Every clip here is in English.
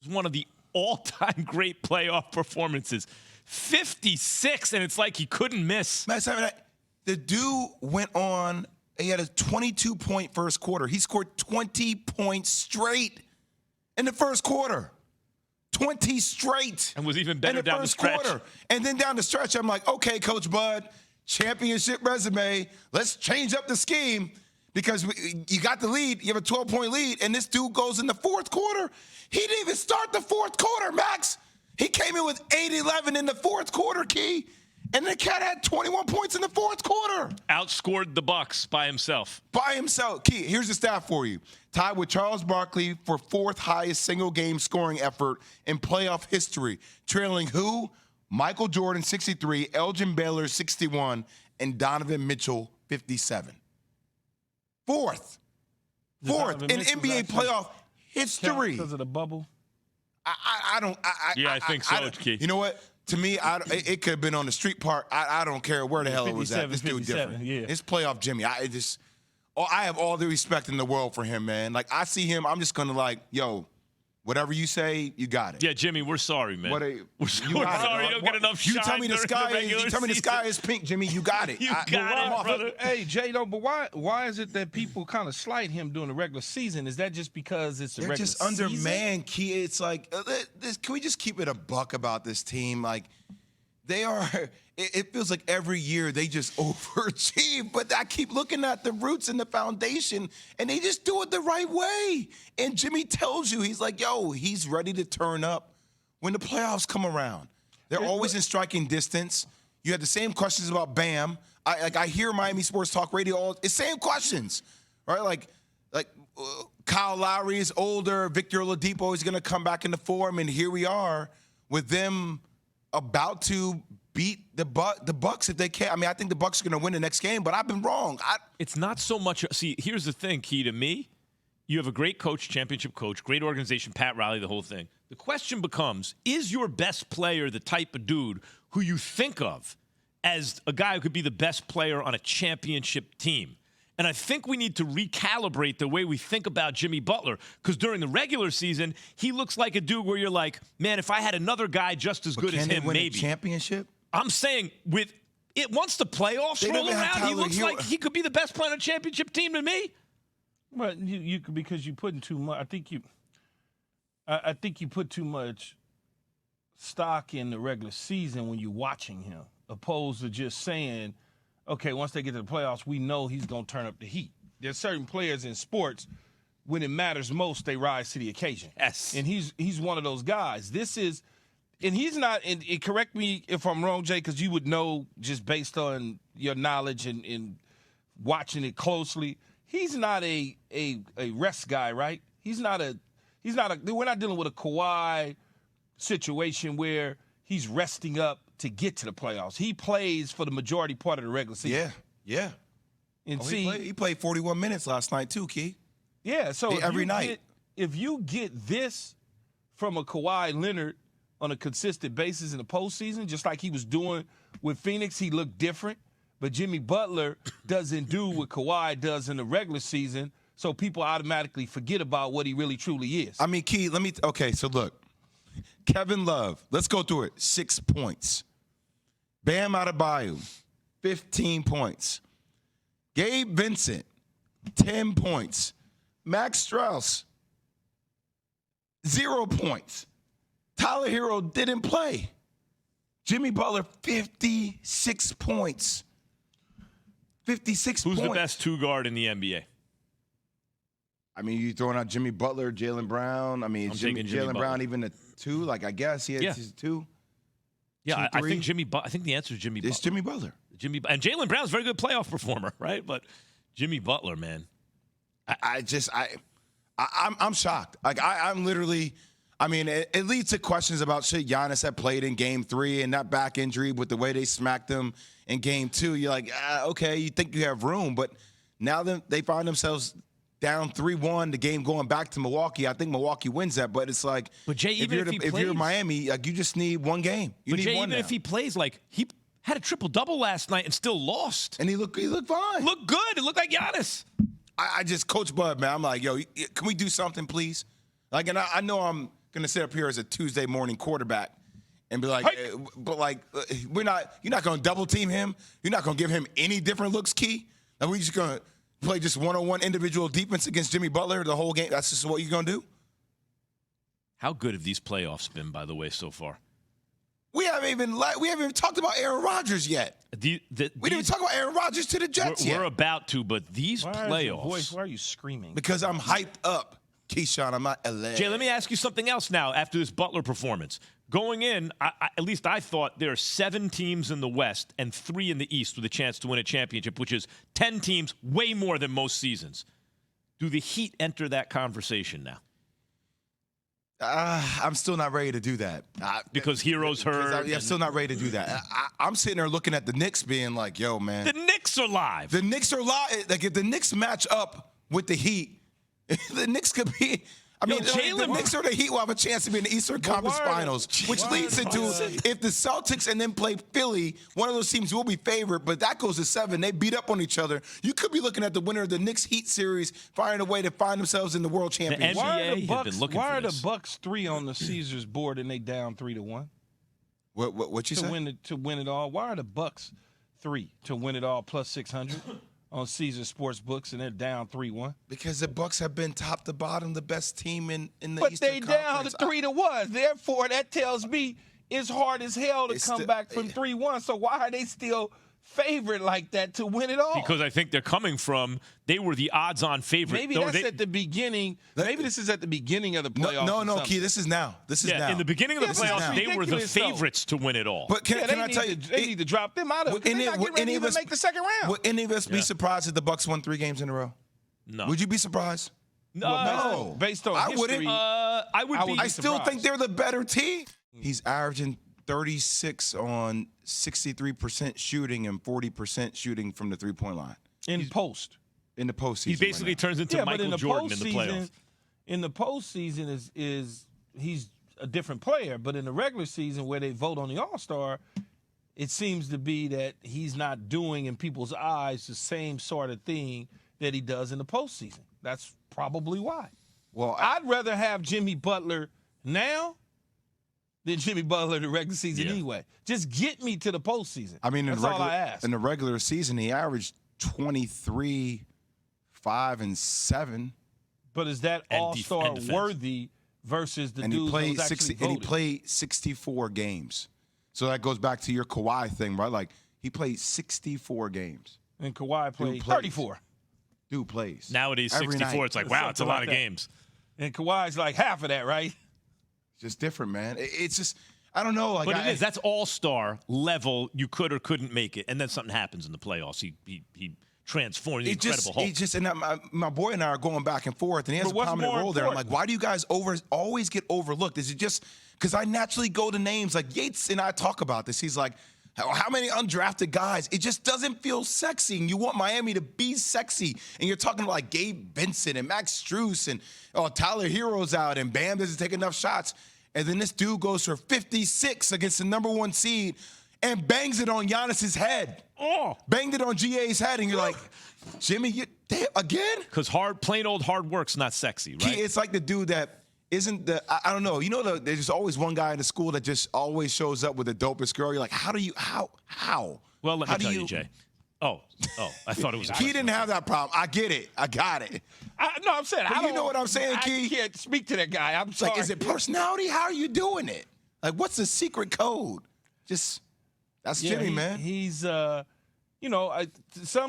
It was one of the all-time great playoff performances. 56, and it's like he couldn't miss. The dude went on, he had a 22-point first quarter. He scored 20 points straight in the first quarter. 20 straight. And was even better down the stretch. Quarter. And then down the stretch, I'm like, okay, Coach Bud, championship resume. Let's change up the scheme because you got the lead. You have a 12-point lead, and this dude goes in the fourth quarter. He didn't even start the fourth quarter, Max. He came in with 8-11 in the fourth quarter, Key. And the cat had 21 points in the fourth quarter. Outscored the Bucks by himself. By himself. Key, here's the stat for you. Tied with Charles Barkley for fourth highest single-game scoring effort in playoff history. Trailing who? Michael Jordan, 63, Elgin Baylor, 61, and Donovan Mitchell, 57. Fourth in NBA playoff history. Because of the bubble? I think so, Key. You know what? To me, it could have been on the street park. I don't care where the hell it was at. This dude different. Yeah. It's playoff Jimmy. I have all the respect in the world for him, man. Like, I see him, I'm just going to like, yo, whatever you say, you got it. Yeah, Jimmy, we're sorry, man. We're sorry you don't get enough shine. You tell me the sky is pink, Jimmy. You got it. You got it, brother. Hey, J-Lo, but why is it that people kind of slight him during the regular season? Is that just because it's a regular season? They're just undermanned, Key. It's like, can we just keep it a buck about this team? Like, they are, it feels like every year they just overachieve, but I keep looking at the roots and the foundation, and they just do it the right way. And Jimmy tells you, he's like, yo, he's ready to turn up when the playoffs come around. They're always in striking distance. You had the same questions about Bam. I hear Miami Sports Talk Radio, it's same questions, right? Like Kyle Lowry is older, Victor Oladipo is going to come back into form, and here we are with them about to beat the Bucks if they can. I mean, I think the Bucks are going to win the next game, but I've been wrong. It's not so much. See, here's the thing, Key, to me. You have a great coach, championship coach, great organization, Pat Riley, the whole thing. The question becomes, is your best player the type of dude who you think of as a guy who could be the best player on a championship team? And I think we need to recalibrate the way we think about Jimmy Butler, because during the regular season, he looks like a dude where you're like, man, if I had another guy just as good as him, win maybe. A championship? I'm saying once the playoffs roll around, he looks like he could be the best player on a championship team to me. Well, you could, because you're putting too much. I think you put too much stock in the regular season when you're watching him, opposed to just saying, okay, once they get to the playoffs, we know he's going to turn up the heat. There's certain players in sports, when it matters most, they rise to the occasion. Yes. And he's one of those guys. And he's not, and correct me if I'm wrong, Jay, because you would know just based on your knowledge and watching it closely, he's not a rest guy, right? We're not dealing with a Kawhi situation where he's resting up to get to the playoffs. He plays for the majority part of the regular season. Yeah. And he played 41 minutes last night too, Key. Yeah, so every night. If you get this from a Kawhi Leonard on a consistent basis in the postseason, just like he was doing with Phoenix, he looked different. But Jimmy Butler doesn't do what Kawhi does in the regular season, so people automatically forget about what he really truly is. I mean, Key, so look. Kevin Love, let's go through it. 6 points. Bam Adebayo, 15 points. Gabe Vincent, 10 points. Max Strus, 0 points. Tyler Hero didn't play. Jimmy Butler, 56 points. 56 Who's points. the best two-guard in the NBA? I mean, you throwing out Jimmy Butler, Jaylen Brown. I mean, Jaylen Brown even a 2? Like, I guess he's a 2. Yeah, I think I think the answer is Jimmy Butler. It's Jimmy Butler. And Jaylen Brown's a very good playoff performer, right? But Jimmy Butler, man. I'm shocked. Like, I'm literally, I mean, it leads to questions about shit Giannis had played in Game 3 and that back injury with the way they smacked him in Game 2. You're like, okay, you think you have room. But now they find themselves down 3-1, the game going back to Milwaukee. I think Milwaukee wins that, but it's like, but Jay, if you're Miami, like, you just need one game. Even if he plays, like, he had a triple-double last night and still lost. And he looked fine. Looked good. It looked like Giannis. I just, Coach Bud, man, I'm like, yo, can we do something, please? Like, and I know I'm going to sit up here as a Tuesday morning quarterback and be like, you're not going to double team him. You're not going to give him any different looks, Key. And we're just going to play just one-on-one individual defense against Jimmy Butler the whole game. That's just what you're going to do? How good have these playoffs been, by the way, so far? We haven't even talked about Aaron Rodgers yet. We didn't even talk about Aaron Rodgers to the Jets yet. We're about to, but these playoffs. Why are you screaming? Because I'm hyped up, Keyshawn. I'm not LA. Jay, let me ask you something else now after this Butler performance. Going in, at least I thought there are 7 teams in the West and 3 in the East with a chance to win a championship, which is 10 teams, way more than most seasons. Do the Heat enter that conversation now? I'm still not ready to do that. Because Hero's hurt. I'm still not ready to do that. I'm sitting there looking at the Knicks being like, yo, man. The Knicks are live. The Knicks are live. Like, if the Knicks match up with the Heat, the Knicks could be – I mean, the Knicks or the Heat will have a chance to be in the Eastern Conference Finals, which leads into if the Celtics and then play Philly, one of those teams will be favored, but that goes to 7. They beat up on each other. You could be looking at the winner of the Knicks-Heat series finding a way to find themselves in the World Championship. Why are the Bucks 3 on the Caesars board and they down 3-1? What you say? To win it all. Why are the Bucks 3 to win it all plus 600? On Caesar Sports Books, and they're down 3-1. Because the Bucks have been top to bottom the best team in the but Eastern Conference. But they down to 3-1. Therefore, that tells me it's hard as hell to come back from 3-1. So why are they still favored like that to win it all? Because I think they're coming from they were the odds-on favorite. Maybe that's at the beginning. Maybe this is at the beginning of the playoffs. No, Key. This is now. This is now. In the beginning of the playoffs, they were the favorites to win it all. But can I tell you, they need to drop them out of it. They're not getting ready to even make the second round. Would any of us be surprised if the Bucks won 3 games in a row? No. Would you be surprised? No. Based on history, I would be. I still think they're the better team. He's averaging 36 on 63% shooting and 40% shooting from the three-point line. In the postseason. He basically turns into Michael Jordan in the playoffs. In the postseason he's a different player, but in the regular season where they vote on the All-Star, it seems to be that he's not doing in people's eyes the same sort of thing that he does in the postseason. That's probably why. Well, I'd rather have Jimmy Butler now than Jimmy Butler in the regular season anyway. Just get me to the postseason. I mean, that's all I ask. In the regular season, he averaged 23, 5, and 7. But is that All-Star worthy versus the dude who's actually voted? And he played 64 games. So that goes back to your Kawhi thing, right? Like, he played 64 games. And Kawhi played 34. Dude plays. Nowadays, 64, it's like, wow, it's a lot of games. And Kawhi's like half of that, right? Just different, man. It's just, I don't know. Like, but it is. That's all-star level. You could or couldn't make it, and then something happens in the playoffs. He transformed the Incredible Hulk. And my boy and I are going back and forth, and he has a prominent role there. I'm like, why do you guys always get overlooked? Is it just because I naturally go to names like Yates and I talk about this? He's like, how many undrafted guys? It just doesn't feel sexy. And you want Miami to be sexy. And you're talking about like Gabe Benson and Max Strus and Tyler Hero's out and Bam doesn't take enough shots. And then this dude goes for 56 against the #1 seed and bangs it on Giannis's head. Banged it on GA's head. And you're like, Jimmy, again? Because plain old hard work's not sexy, right? It's like the dude that isn't I don't know. You know, there's always one guy in the school that just always shows up with the dopest girl. You're like, how? Well, let me tell you, Jay. Oh, I thought it was. Key didn't have that problem. I get it. I got it. No, I'm saying, you know what I'm saying, Key? I can't speak to that guy. I'm sorry. Like, is it personality? How are you doing it? Like, what's the secret code? That's Jimmy, man. He's, some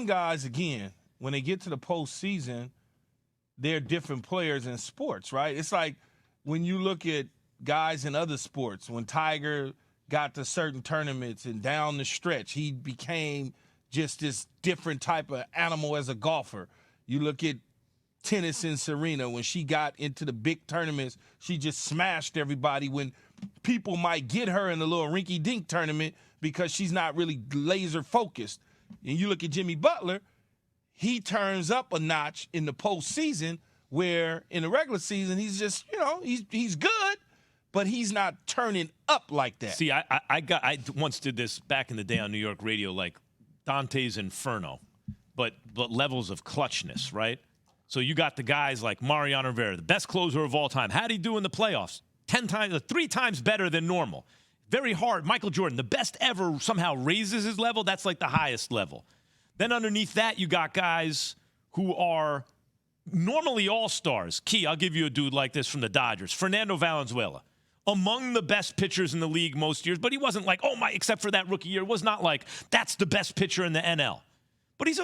guys, again, when they get to the postseason, they're different players in sports, right? It's like when you look at guys in other sports, when Tiger got to certain tournaments and down the stretch, he became just this different type of animal as a golfer. You look at tennis and Serena. When she got into the big tournaments, she just smashed everybody when people might get her in the little rinky-dink tournament because she's not really laser focused. And you look at Jimmy Butler, he turns up a notch in the postseason where in the regular season he's just, he's good, but he's not turning up like that. See, I once did this back in the day on New York radio, like Dante's Inferno, but levels of clutchness, right? So you got the guys like Mariano Rivera, the best closer of all time. How'd he do in the playoffs? 3 times better than normal. Very hard. Michael Jordan, the best ever, somehow raises his level. That's like the highest level. Then underneath that, you got guys who are normally all-stars. Key, I'll give you a dude like this from the Dodgers. Fernando Valenzuela. Among the best pitchers in the league most years, but he wasn't like, oh my, except for that rookie year, it was not like, that's the best pitcher in the NL. But he's,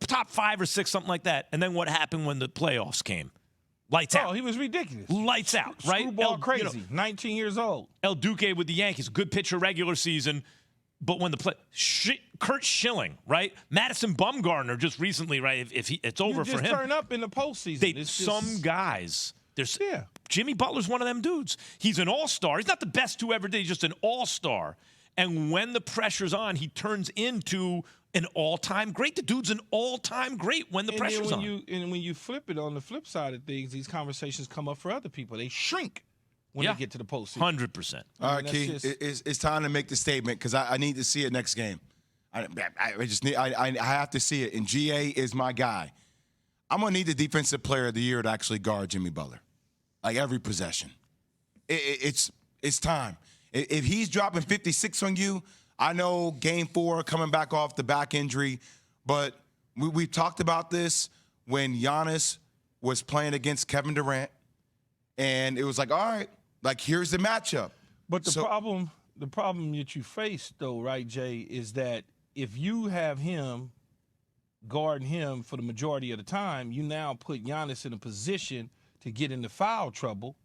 top 5 or 6, something like that. And then what happened when the playoffs came? Lights out. Oh, he was ridiculous. Lights out, right? Screwball crazy. 19 years old. El Duque with the Yankees, good pitcher regular season, but when Kurt Schilling, right? Madison Bumgarner just recently, right? If it's over for him. Just turn up in the postseason. Some guys. Jimmy Butler's one of them dudes. He's an all-star. He's not the best who ever did. He's just an all-star. And when the pressure's on, he turns into an all-time great. The dude's an all-time great when the pressure's on. And when you flip it on the flip side of things, these conversations come up for other people. They shrink when they get to the postseason. 100%. All right, Key, it's time to make the statement because I need to see it next game. I have to see it, and GA is my guy. I'm going to need the defensive player of the year to actually guard Jimmy Butler. Like every possession. It's time. If he's dropping 56 on you, I know game 4 coming back off the back injury, but we've talked about this when Giannis was playing against Kevin Durant, and it was like, all right, like here's the matchup. But the problem that you face, though, right, Jay, is that if you have him guarding him for the majority of the time, you now put Giannis in a position to get into foul trouble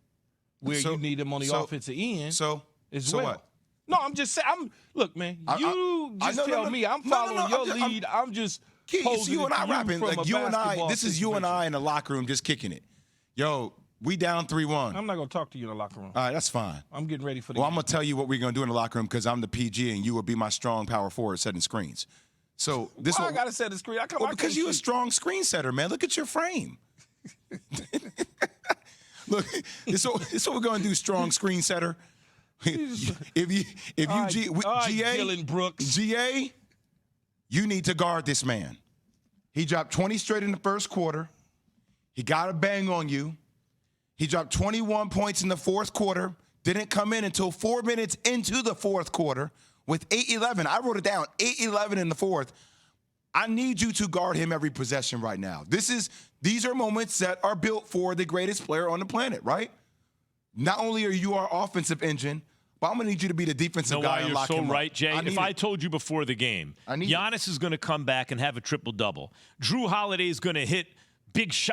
where you need him on the offensive end as well. What? No, I'm just saying. Look, man, tell me. I'm following your lead. I'm just it's you and I rapping. Like you and I, this is you and I in the locker room just kicking it. Yo, we down 3-1. I'm not going to talk to you in the locker room. All right, that's fine. I'm getting ready for the game. I'm going to tell you what we're going to do in the locker room because I'm the PG and you will be my strong power forward setting screens. So this I got to set the screen. Because you're a strong screen setter, man. Look at your frame. Look, this is what we're going to do, strong screen setter. Dylan Brooks. GA, you need to guard this man. He dropped 20 straight in the first quarter. He got a bang on you. He dropped 21 points in the fourth quarter. Didn't come in until 4 minutes into the fourth quarter with 8-11. I wrote it down, 8-11 in the fourth. I need you to guard him every possession right now. These are moments that are built for the greatest player on the planet, right? Not only are you our offensive engine, but I'm going to need you to be the defensive guy and lock him up. You're so right, Jay. If I told you before the game, Giannis is going to come back and have a triple-double. Drew Holiday is going to hit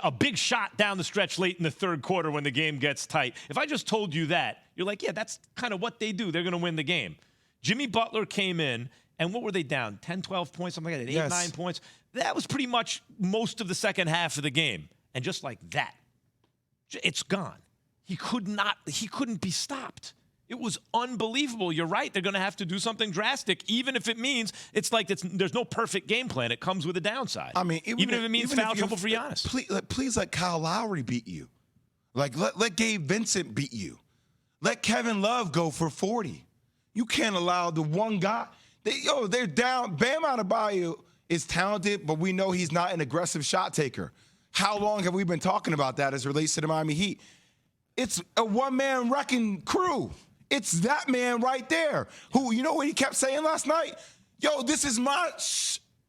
a big shot down the stretch late in the third quarter when the game gets tight. If I just told you that, you're like, yeah, that's kind of what they do. They're going to win the game. Jimmy Butler came in, and what were they down? 10, 12 points, something like that, 8, 9 points. That was pretty much most of the second half of the game. And just like that, it's gone. He couldn't be stopped. It was unbelievable. You're right. They're going to have to do something drastic, even if it means there's no perfect game plan. It comes with a downside. I mean, even if it means foul trouble for Giannis. Please let Kyle Lowry beat you. Like, let Gabe Vincent beat you. Let Kevin Love go for 40. You can't allow the one guy. They're down. Bam Adebayo is talented, but we know he's not an aggressive shot taker. How long have we been talking about that as it relates to the Miami Heat? It's a one-man wrecking crew. It's that man right there who, you know what he kept saying last night? Yo, this is my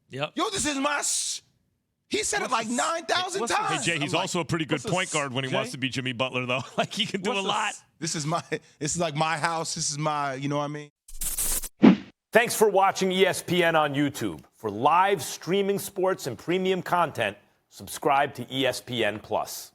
Yep. Yo, this is my He said it like 9,000 times. Hey, Jay, he's also a pretty good point guard when he wants to be Jimmy Butler, though. Like, he can do a lot. This is like my house. This is my, you know what I mean? Thanks for watching ESPN on YouTube. For live streaming sports and premium content, subscribe to ESPN+.